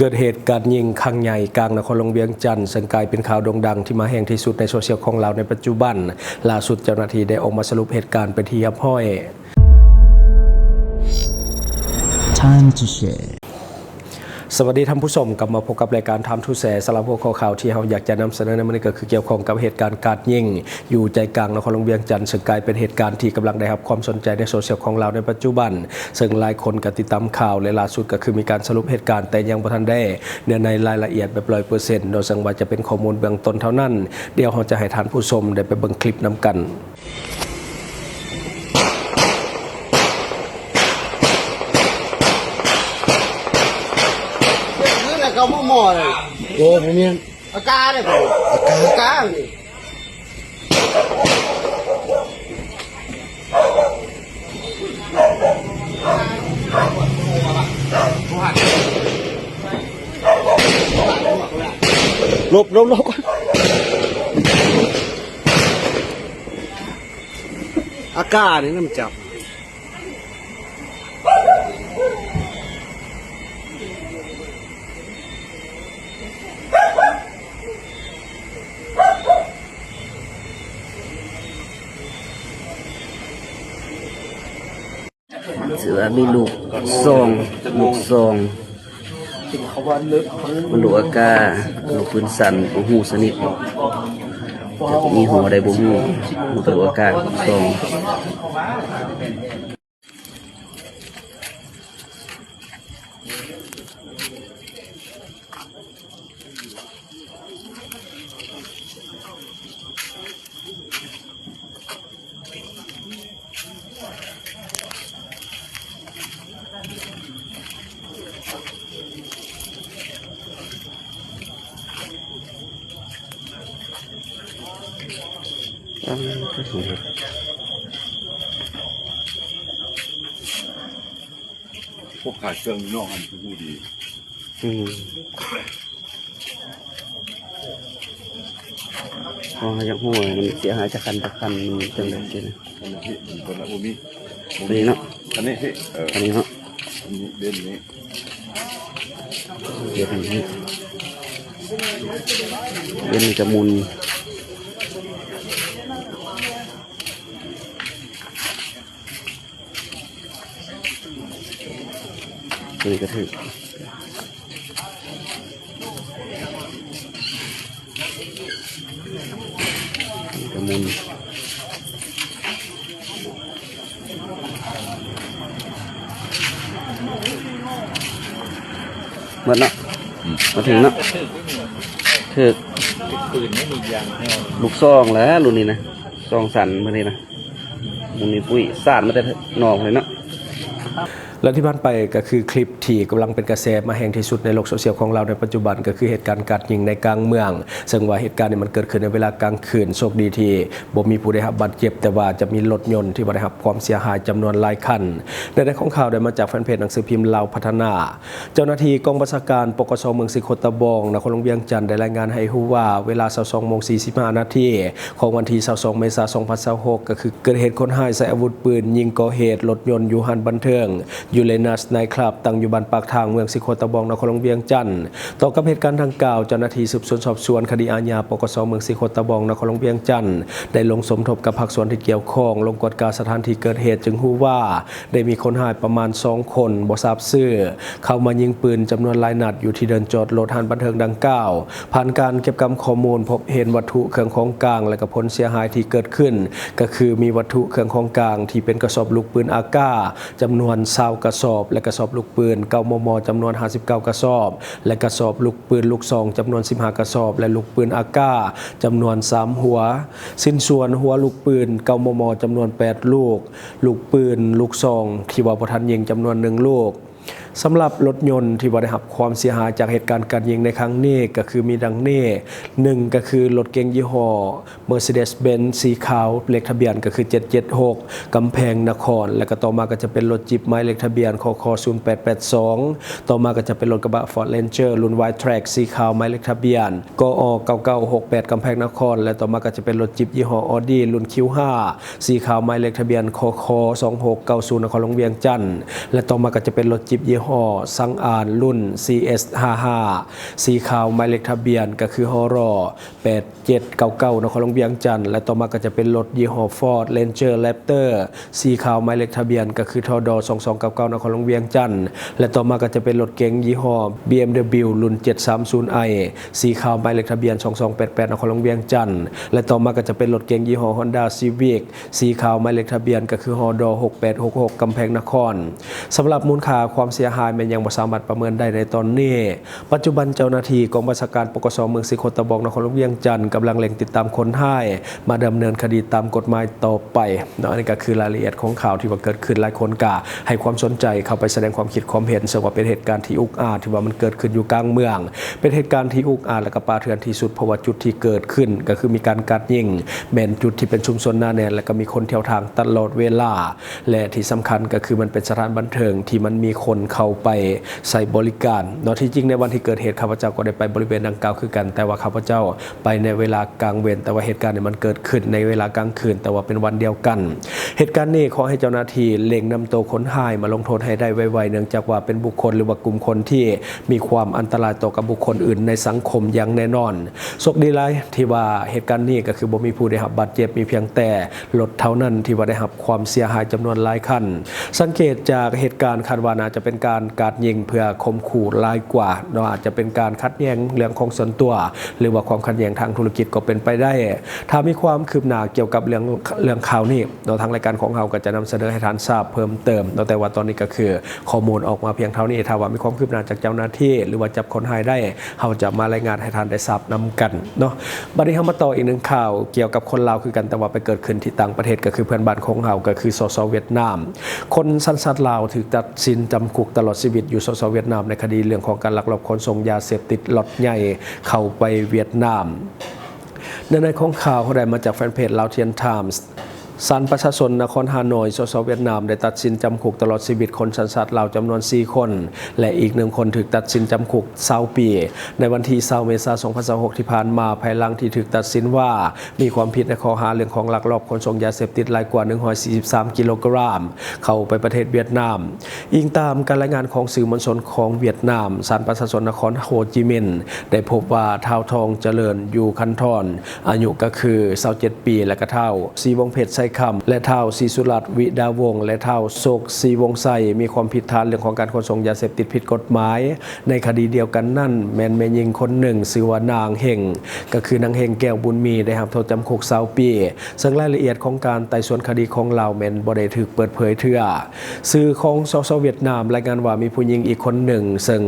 เกิดเหตุการณ์ยิงครั้งใหญ่กลางนครหลวงเวียงจันทร์ซึ่งกลายเป็นข่าวโด่งดังที่มาแห่งที่สุดในโซเชียลของเราในปัจจุบันล่าสุดเจ้าหน้าที่ได้ออกมาสรุปเหตุการณ์เป็นที่เรียบร้อย Time to share สวัสดีท่านผู้ชมกลับมาพบกับรายการทำทูแสสำหรับหัวข้อข่าวที่เราอยากจะนำเสนอในวันนี้ก็คือเกี่ยวข้องกับเหตุการณ์การยิงอยู่ใจกลางนครหลวงเวียงจันทร์ซึ่งกลายเป็นเหตุการณ์ที่กำลังได้รับความสนใจในโซเชียลของเราในปัจจุบันซึ่งหลายคนก็ติดตามข่าวและล่าสุดก็คือมีการสรุปเหตุการณ์แต่ยังบ่ทันได้เนื้อในรายละเอียดแบบ100%โดยซึ่งว่าจะเป็นข้อมูลเบื้องต้นเท่านั้นเดี๋ยวเราจะให้ท่านผู้ชมได้ไปเบิ่งคลิปนำกันเขาหม้อเลยโอ้ผมเนี่ยอากาเลยผมอากาหลบอากาเนี่ยน้ำจับถือว่ามีลูกซองมันลูกอากาลูกปืนสั่นของหูสนิทจะมีหัวใดบ่หูมันลูกอากาซองพวกขายเครื่องนอกอันคือผู้ดีพออยากหัวมันเสียหายจากคันมันจังเลยใช่ไหม อันนี้คนละผู้มี อันนี้เนาะ อันนี้ที่อันนี้เนาะ อันนี้เด่นนี้ เดี๋ยวอันนี้เป็นจะมุนนี่ก็ถือจะมุนหมดเนาะมาถึงเนาะถือลูกซองแล้วรุ่นนี้นะซองสันมาเลยนะมุนนี่ปุ้ยสาดมาแต่นอกเลยเนาะและที่ผ่านไปก็คือคลิปที่กำลังเป็นกระแสมาแห่งที่สุดในโลกโซเชียลของเราในปัจจุบันก็คือเหตุการณ์การยิงในกลางเมืองซึ่งว่าเหตุการณ์นี้มันเกิดขึ้นในเวลากลางคืนโชคดีที่บ่มีผู้ได้รับบาดเจ็บแต่ว่าจะมีรถยนต์ที่ได้รับความเสียหายจำนวนหลายคันในด้านของข่าวได้มาจากแฟนเพจหนังสือพิมพ์ลาวพัฒนาเจ้าหน้าที่กองบัญชาการปกสเมืองสิโคตะบองนครหลวงเวียงจันทร์ได้รายงานให้รู้ว่าเวลา 22:45 นาทีของวันที่ 22 เมษายน 2026ก็คือเกิดเหตุคนร้ายใช้อาวุธปืนยิงก่อเหตุรถยนต์อยู่หันบันเทิงยูเรนัสในคลับตั้งอยู่บ้านปากทางเมืองสิโคตะบองนครหลวงเวียงจันทร์ต่อกับเหตุการณ์ดังกล่าวเจ้าหน้าที่สืบสวนสอบสวนคดีอาญาปกสเมืองสิโคตะบองนครหลวงเวียงจันทร์ได้ลงสมทบกับภาคส่วนที่เกี่ยวข้องลงกฎการสถานที่เกิดเหตุจึงรู้ว่าได้มีคนหายประมาณ2คนบ่ทราบชื่อเข้ามายิงปืนจำนวนหลายนัดอยู่ที่เดินจอดรถหันบันเทิงดังกล่าวผ่านการเก็บกำข้อมูลพบเห็นวัตถุเครื่องของกลางและก็ผลเสียหายที่เกิดขึ้นก็คือมีวัตถุเครื่องของกลางที่เป็นกระสอบลูกปืนอากาจำนวน20กระสอบและกระสอบลูกปืน9 มมจำนวน59กระสอบและกระสอบลูกปืนลูกซองจำนวน15กระสอบและลูกปืนอากาจำนวน3หัวสิ้นส่วนหัวลูกปืน9 มมจำนวน8ลูกลูกปืนลูกซองที่ว่าบ่ทันยิงจำนวน1ลูก สำหรับรถยนต์ที่ได้รับความเสียหายจากเหตุการณ์การยิงในครั้งนี้ก็คือมีดังนี้1ก็คือรถเก๋งยี่ห้อ Mercedes-Benz สีขาวเลขทะเบียนก็คือ776กำแพงนครและก็ต่อมาก็จะเป็นรถจิบหมายเลขทะเบียนคค0882ต่อมาก็จะเป็นรถกระบะ Ford Ranger รุ่น Wide Track สีขาวหมายเลขทะเบียนกอ9968กำแพงนครและต่อมาก็จะเป็นรถจิบยี่ห้อ Audi รุ่น Q5 สีขาวหมายเลขทะเบียนคค2690นครหลวงเวียงจันทร์และต่อมาก็จะเป็นรถจิบยี่ ห้อสังอานรุ่น CS55 สีขาวหมายเลขทะเบียนก็คือฮร8799นครหลวงเวียงจันทน์และต่อมาก็จะเป็นรถยี่ห้อ Ford Ranger Raptor สีขาวหมายเลขทะเบียนก็คือทด2299นครหลวงเวียงจันทน์และต่อมาก็จะเป็นรถเก๋งยี่ห้อ BMW รุ่น 730i สีขาวหมายเลขทะเบียน2288นครหลวงเวียงจันทน์และต่อมาก็จะเป็นรถเก๋งยี่ห้อ Honda Civic สีขาวหมายเลขทะเบียนก็คือฮด6866กำแพงนครสำหรับมูลค่าความเสียหายมันยังบ่สามารถประเมินได้ในตอนนี้ปัจจุบันเจ้าหน้าที่กองบัญชาการปกสเมืองศรีโคตะบองนครหลวงเวียงจันทน์กำลังเร่งติดตามคนร้ายมาดำเนินคดีตามกฎหมายต่อไปเนาะอันนี้ก็คือรายละเอียดของข่าวที่ว่าเกิดขึ้นหลายคนก็ให้ความสนใจเข้าไปแสดงความคิดความเห็นซึ่งว่าเป็นเหตุการณ์ที่อุกอาจที่ว่ามันเกิดขึ้นอยู่กลางเมืองเป็นเหตุการณ์ที่อุกอาจและก็ป่าเถื่อนที่สุดเพราะว่าจุดที่เกิดขึ้นก็คือมีการกัดยิงแม่นจุดที่เป็นชุมชนหน้าแน่นและก็มีคนเที่ยวทางตลอดเวลาและที่สำคัญก็คือมันเป็นสถานบันเทิงที่มันมีคนเข้าไปใส่บริการเนาะที่จริงในวันที่เกิดเหตุข้าพเจ้าก็ได้ไปบริเวณดังกล่าวคือกันแต่ว่าข้าพเจ้าไปในเวลากลางเวรแต่ว่าเหตุการณ์เนี่ยมันเกิดขึ้นในเวลากลางคืนแต่ว่าเป็นวันเดียวกันเหตุการณ์นี้ขอให้เจ้าหน้าที่เร่งนำตัวคนร้ายมาลงโทษให้ได้ไวๆเนื่องจากว่าเป็นบุคคลหรือว่ากลุ่มคนที่มีความอันตรายต่อกับบุคคลอื่นในสังคมอย่างแน่นอนโชคดีหลายที่ว่าเหตุการณ์นี้ก็คือบ่มีผู้ได้รับบาดเจ็บมีเพียงแต่รถเท่านั้นที่ว่าได้รับความเสียหายจำนวนหลายคันสังเกตจากเหตุการณ์คาดว่าน่าจะเป็นการกราดยิงเพื่อข่มขู่หลายกว่าเนาะอาจจะเป็นการขัดแย้งเรื่องของส่วนตัวหรือว่าความขัดแย้งทางธุรกิจก็เป็นไปได้ถ้ามีความคืบหน้าเกี่ยวกับเรื่องข่าวนี้เราทางรายการของเราก็จะนำเสนอให้ท่านทราบเพิ่มเติมแต่ว่าตอนนี้ก็คือข้อมูลออกมาเพียงเท่านี้ถ้าว่ามีความคืบหน้าจากเจ้าหน้าที่หรือว่าจับคนร้ายได้เราจะมารายงานให้ท่านได้ทราบนำกันเนาะบัดนี้เรามาต่ออีกหนึ่งข่าวเกี่ยวกับคนลาวคือกันแต่ว่าไปเกิดขึ้นที่ต่างประเทศก็คือเพื่อนบ้านของเราก็คือสสเวียดนามคนสัญชาติลาวถูกตัดสินจำคุกตลอดชีวิตอยู่สสเวียดนามในคดีเรื่องของการลักลอบขนส่งยาเสพติดล็อตใหญ่เข้าไปเวียดนามในของข่าวเขาได้มาจากแฟนเพจลาวเทียนไทมส์ศาลประชาชนนครฮานอยสสเวียดนามได้ตัดสินจำคุกตลอดชีวิตคนสัญชาติลาวจำนวน4คนและอีก1คนถูกตัดสินจำคุก20 ปีในวันที่20 เมษายน 2026 ที่ผ่านมาภายหลังที่ถูกตัดสินว่ามีความผิดในข้อหาเรื่องของลักลอบขนส่งยาเสพติดหลายกว่า143กิโลกรัมเข้าไปประเทศเวียดนามอิงตามการรายงานของสื่อมวลชนของเวียดนามศาลประชาชนนครโฮจิมินห์ได้พบว่าท้าวทองเจริญอยู่คันทอนอายุก็คือ27 ปีและก็ท้าวศรีวงศ์เพชรไซคำและท้าวศรีสุรัตน์วิดาวงศ์และท้าวโศกศรีวงศ์ไซมีความผิดฐานเรื่องของการขนส่งยาเสพติดผิดกฎหมายในคดีเดียวกันนั่นแม่นแม่หญิงคนหนึ่งชื่อว่านางเฮงก็คือนางเฮงแก้วบุญมีได้รับโทษจำคุก20 ปีซึ่งรายละเอียดของการไต่สวนคดีของเราแม่นบ่ได้ถูกเปิดเผยเทื่อสื่อของสสเวียดนามรายงานว่ามีผู้หญิงอีกคนหนึ่งซึ่ง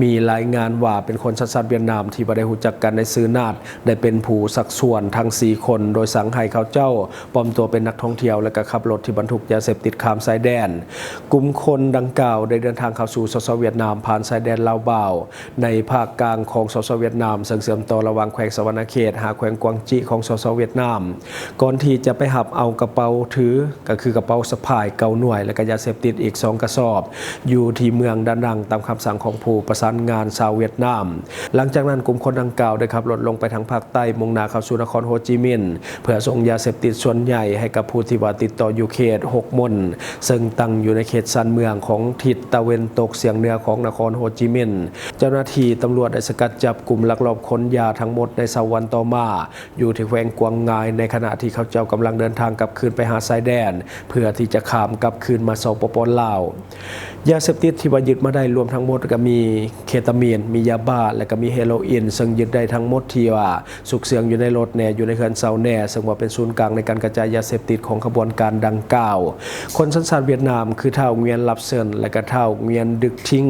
มีรายงานว่าเป็นคนสัญชาติเวียดนามที่บ่ได้รู้จักกันในสื่อนาฏได้เป็นผู้สักส่วนทั้ง4คนโดยสั่งให้เขาเจ้าปลอมตัวเป็นนักท่องเที่ยวและก็ขับรถที่บรรทุกยาเสพติดข้ามชายแดนกลุ่มคนดังกล่าวได้เดินทางเข้าสู่สสเวียดนามผ่านชายแดนลาวบ่าวในภาคกลางของสสเวียดนามซึ่งเชื่อมต่อระหว่างแขวงสวรรณเขตหาแขวงกวางจีของสสเวียดนามก่อนที่จะไปหับเอากระเป๋าถือก็คือกระเป๋าสะพายเก่าหน่วยและก็ยาเสพติดอีก2 กระสอบอยู่ที่เมืองดานังตามคำสั่งของผู้ประสานงานชาวเวียดนามหลังจากนั้นกลุ่มคนดังกล่าวได้ขับรถลงไปทางภาคใต้มุ่งหน้าเข้าสู่นครโฮจิมินห์เพื่อส่งยาเสพติดส่วนใหญ่ให้กับผู้ที่ว่าติดต่ออยู่เขต6 มณฑลซึ่งตั้งอยู่ในเขตชานเมืองของทิศตะวันตกเฉียงเหนือของนครโฮจิมินห์เจ้าหน้าที่ตำรวจได้สกัดจับกลุ่มลักลอบขนยาทั้งหมดใน2 วันต่อมาอยู่ที่แขวงกวางงายในขณะที่เขาเจ้ากำลังเดินทางกลับคืนไปหาชายแดนเพื่อที่จะข้ามกลับคืนมาสปป.ลาวยาเสพติดที่ว่ายึดมาได้รวมทั้งหมดก็มีเคตามีนมียาบ้าและก็มีเฮโรอีนซึ่งยึดได้ทั้งหมดที่ว่าสุกเสียงอยู่ในรถแน่อยู่ในเขื่อนเซาแน่ซึ่งว่าเป็นศูนย์กลางในการกระจายยาเสพติดของขบวนการดังกล่าวคนสัญชาติเวียดนามคือท้าวเงียนลับเซินและก็ท้าวเงียนดึกทิ้ง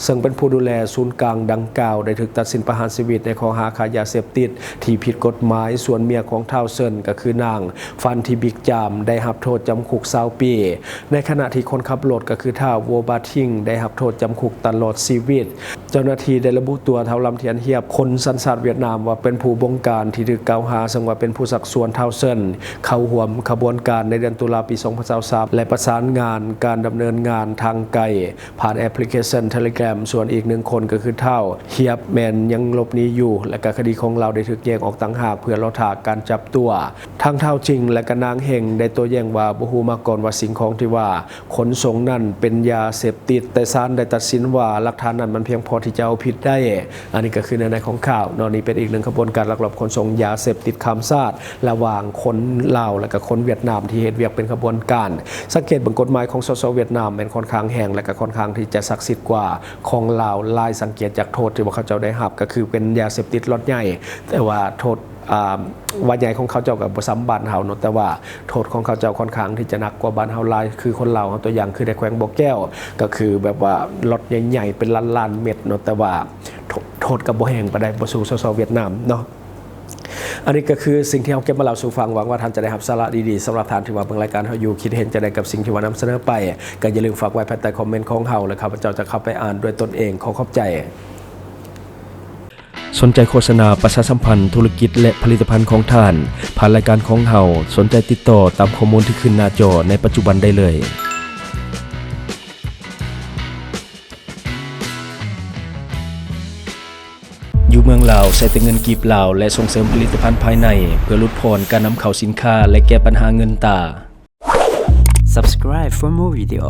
ซึ่งเป็นผู้ดูแลศูนย์กลางดังกล่าวได้ถูกตัดสินประหารชีวิตในข้อหาค้ายาเสพติดที่ผิดกฎหมายส่วนเมียของท้าวเซินก็คือนางฟันทีบิกจามได้รับโทษจำคุก20 ปีในขณะที่คนขับรถก็คือท้าวโวบาทิงได้รับโทษจำคุกตลอดชีวิตเจ้าหน้าที่ได้ระบุตัวท้าวลำเทียนเฮียบคนสัญชาติเวียดนามว่าเป็นผู้บงการที่ถูกกล่าวหาซึ่งว่าเป็นผู้สักส่วนท้าวเซินเข้าร่วม ขบวนการในเดือนตุลาปี 2023และประสานงานการดำเนินงานทางไกลผ่านแอปพลิเคชัน Telegram ส่วนอีก1คนก็คือเท่าเฮียบแมนยังหลบหนีอยู่และก็คดีของเราได้ถูกแยกออกต่างหากเพื่อรอถากการจับตัวทั้งเท่าจริงและก็นางเฮงได้ตัวแย่งว่าบ่ฮู้มาก่อนว่าสิ่งของที่ว่าขนส่งนั้นเป็นยาเสพติดแต่ศาลได้ตัดสินว่าหลักฐานนั้นมันเพียงพอที่จะเอาผิดได้อันนี้ก็คือในของข่าวนอนนี้เป็นอีกหนึ่งขบวนการลักลอบขนส่งยาเสพติดข้ามชาติระหว่างคนลาวและก็คนเวียดนามที่เฮ็ดเวียกเป็นขบวนการสังเกตเบิ่งกฎหมายของสสเวียดนามเป็นค่อนข้างแห้งและก็ค่อนข้างที่จะศักดิ์สิทธิ์กว่าของลาวลายสังเกตจากโทษที่ว่าเขาเจ้าได้รับก็คือเป็นยาเสพติดล็อตใหญ่แต่ว่าโทษว่าใหญ่ของเขาเจ้ากับบ่ซ้ำบ้านเฮาเนาะแต่ว่าโทษของเขาเจ้าค่อนข้างที่จะหนักกว่าบ้านเฮาหลายคือคนลาวตัวอย่างคือได้แขวงบ่อแก้วก็คือแบบว่าล็อตใหญ่ๆเป็นล้านๆเม็ดเนาะแต่ว่าโทษกับบ่แห้งปานใดบ่สู้สสเวียดนามเนาะอันนี้ก็คือสิ่งที่เราเก็บมาเล่าสู่ฟังหวังว่าท่านจะได้รับสาระดีๆสำหรับท่านที่ว่าเบิ่งรายการเฮาอยู่คิดเห็นจะได้กับสิ่งที่ว่านำเสนอไปก็อย่าลืมฝากไว้ภายใต้คอมเมนต์ของเฮาและข้าพเจ้าจะเข้าไปอ่านด้วยตนเองขอขอบใจสนใจโฆษณาประชาสัมพันธ์ธุรกิจและผลิตภัณฑ์ของท่านผ่านรายการของเฮาสนใจติดต่อตามข้อมูลที่ขึ้นหน้าจอในปัจจุบันได้เลยอยู่เมืองลาวใช้แต่เงินกีบลาวและส่งเสริมผลิตภัณฑ์ภายในเพื่อลดพรการนำเข้าสินค้าและแก้ปัญหาเงินตา Subscribe for more video.